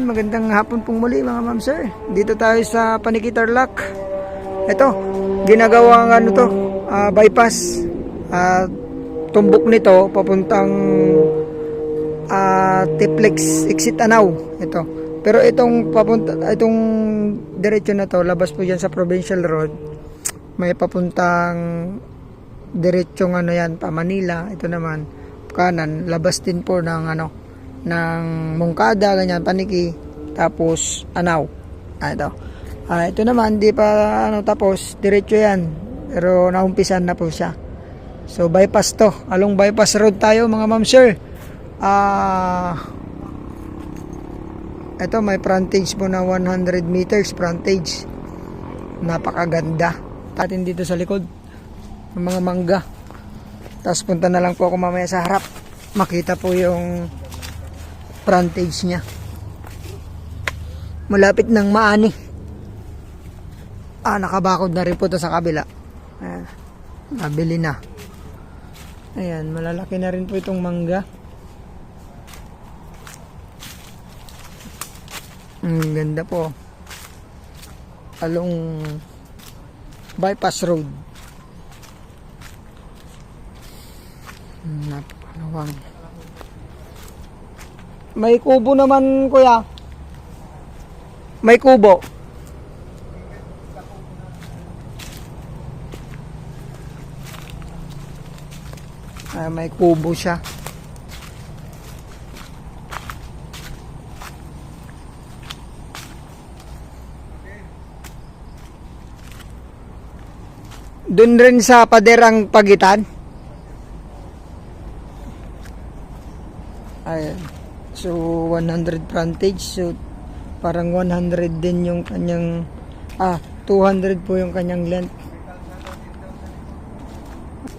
magandang hapon pong muli mga ma'am sir. Dito tayo sa Paniki Tarlac. Ito, ginagawa ng bypass. Tumbok nito papuntang Tiplex exit Anao. Ito. Pero itong diretso na to, labas po yan sa Provincial Road. May papuntang diretsong pa Manila. Ito naman kanan, labas din po ng ng Mongkada, ganyan, Paniki, tapos Anao. Ito naman di pa tapos, diretso yan, pero naumpisan na po siya. So bypass to, along bypass road tayo mga ma'am sir. Ito may frontage po na 100 meters frontage, napakaganda. Atin dito sa likod ng mga mangga, tapos punta na lang po ako mamaya sa harap, makita po yung frontage niya. Malapit ng Maani. Nakabakod na rin po ito sa kabila. Nabili na. Ayan, malalaki na rin po itong mangga. Ang ganda po. Along bypass road. Napakalawang. May kubo naman, kuya. May kubo. May kubo siya. Doon rin sa paderang pagitan. Ayan. So 100 frontage, so parang 100 din yung kanyang 200 po yung kanyang length.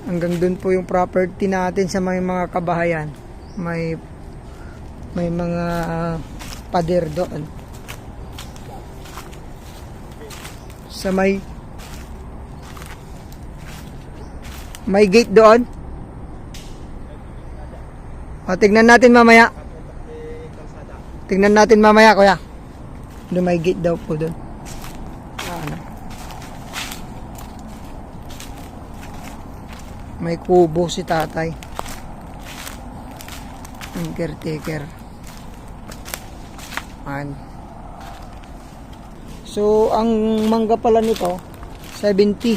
Hanggang dun po yung property natin sa mga kabahayan. May mga pader doon. Sa may gate doon. Tignan natin mamaya. Tingnan natin mamaya, kuya. Doon may gate daw po doon. May kubo si tatay. Ang caretaker. So, ang mangga pala nito, 70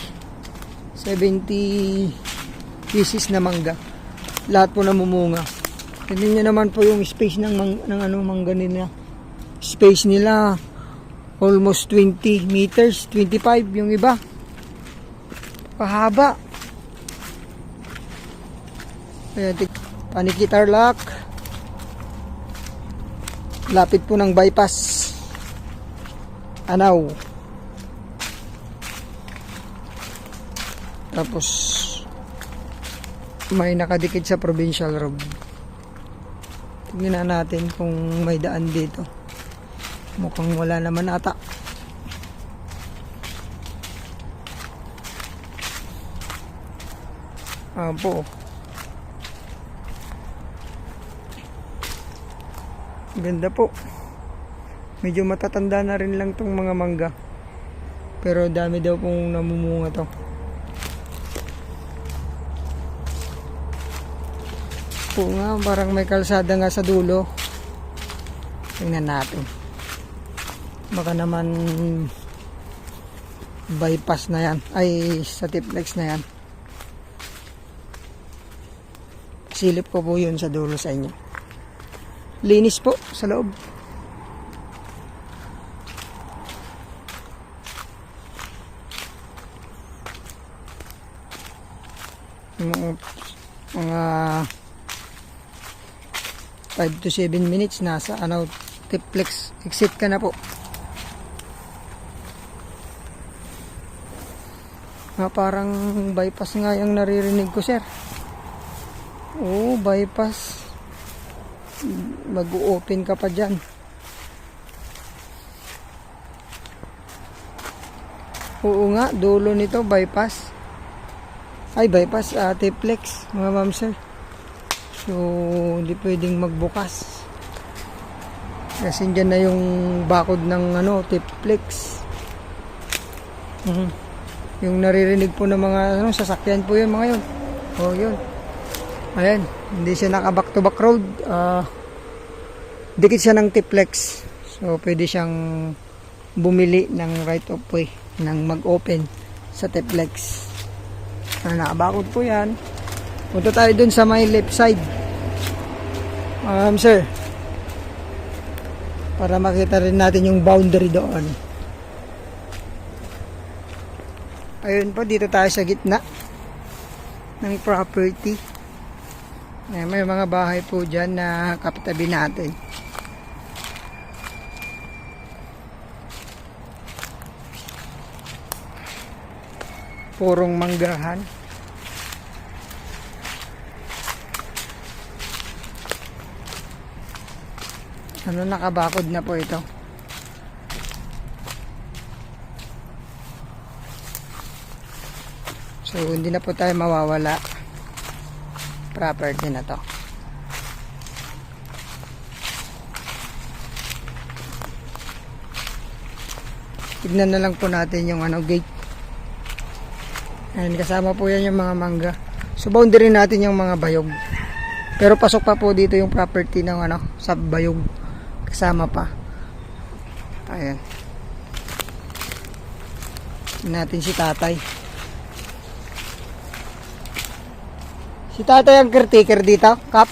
pieces na mangga. Lahat po namumunga. Tignan nyo naman po yung space ng mangga nila. Space nila almost 20 meters, 25 yung iba. Pahaba. Paniki Tarlac. Lapit po ng bypass Anao. Tapos may nakadikit sa Provincial Road. Tingnan natin kung may daan dito. Mukhang wala naman ata. Po. Ganda po. Medyo matatanda na rin lang tong mga mangga. Pero dami daw pong namumunga to. Po nga, parang may kalsada nga sa dulo. Tingnan natin. Baka naman bypass na yan. Ay, sa Tiplex na yan. Silip ko po yun sa dulo sa inyo. Linis po sa loob. Mga 5 to 7 minutes nasa Tiplex exit ka na po. Parang bypass nga yung naririnig ko, sir. Bypass. Mag-open ka pa dyan. Oo nga, dulo nito bypass. Bypass Tiplex, mga ma'am sir. So, hindi pwedeng magbukas. Kasi dyan na yung bakod ng ano, Tiplex. Yung naririnig po ng mga ano, sasakyan po yun mga yun. Oh, yun. Ayan, hindi siya naka back to back road. Dikit siya ng Tiplex. So pwede siyang bumili ng right of way ng mag-open sa Tiplex. Nakabakod po yan. Punta tayo dun sa may left side. Sir, para makita rin natin yung boundary doon. Ayun po, dito tayo sa gitna ng property. May mga bahay po dyan na kapitabi natin. Purong manggahan. Ano, nakabakod na po ito. So hindi na po tayo mawawala. Property na to. Tignan na lang po natin yung ano, gate. Ayan, kasama po yan yung mga mangga. So boundary natin yung mga bayog. Pero pasok pa po dito yung property ng ano, sa bayog. Kasama pa. Ayan. Tignan natin si tatay. Si tatay ang caretaker dito, Kap.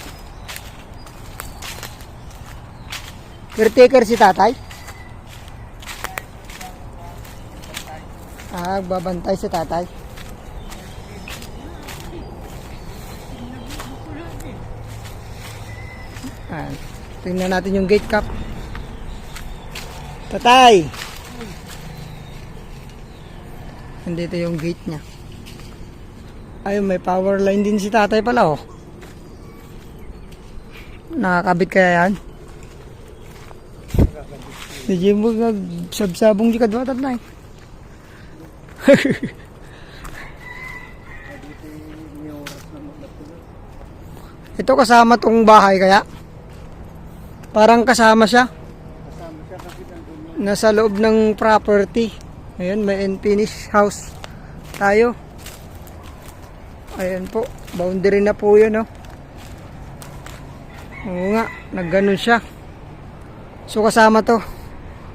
Caretaker si tatay. Babantay si tatay. Ayan. Tingnan natin yung gate, Kap. Tatay! Nandito yung gate niya. Ayun, may power line din si tatay pala, oh. Nakakabit kaya yan? Hindi mo nagsabsabong di kadwatat na eh. Ito kasama tong bahay kaya? Parang kasama siya. Nasa loob ng property. Ayun, may unfinished house tayo. Ayan po, boundary na po yun, oh. Oo nga, nagganon siya. So kasama to,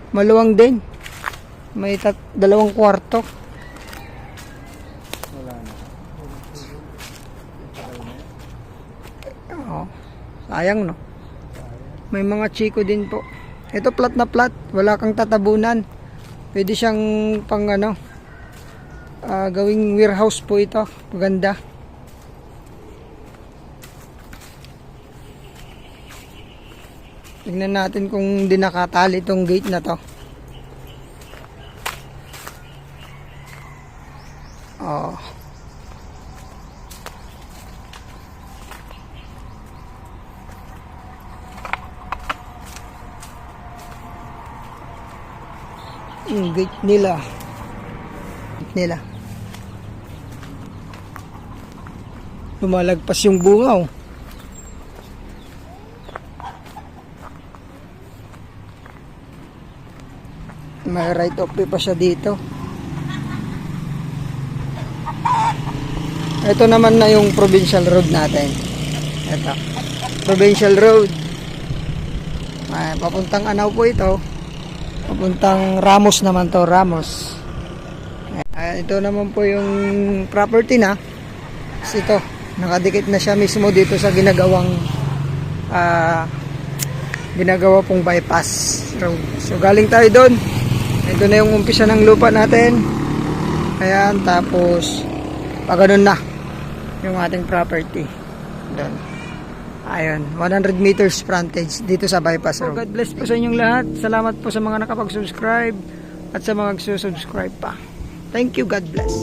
maluwang din. May 2 kwarto. Oo, sayang no. May mga chiko din po. Ito plat na plat, wala kang tatabunan. Pwede siyang pang ano, gawing warehouse po ito. Maganda. Tingnan natin kung di nakatali itong gate na to. Oh. Yung gate nila. Lumalagpas yung bungaw. May right of way pa siya dito. Ito naman na yung provincial road natin. Ito. Provincial road. Papuntang Anao po ito. Papuntang Ramos naman to. Ramos. Ito naman po yung property na. Kasi ito. Nakadikit na siya mismo dito sa ginagawa pong bypass road. So galing tayo doon. Ito na yung umpisa ng lupa natin. Ayan, tapos pag ganun na yung ating property doon. Ayun, 100 meters frontage dito sa bypass road. God bless po sa inyong lahat. Salamat po sa mga nakapag-subscribe at sa mga magsusubscribe pa. Thank you, God bless.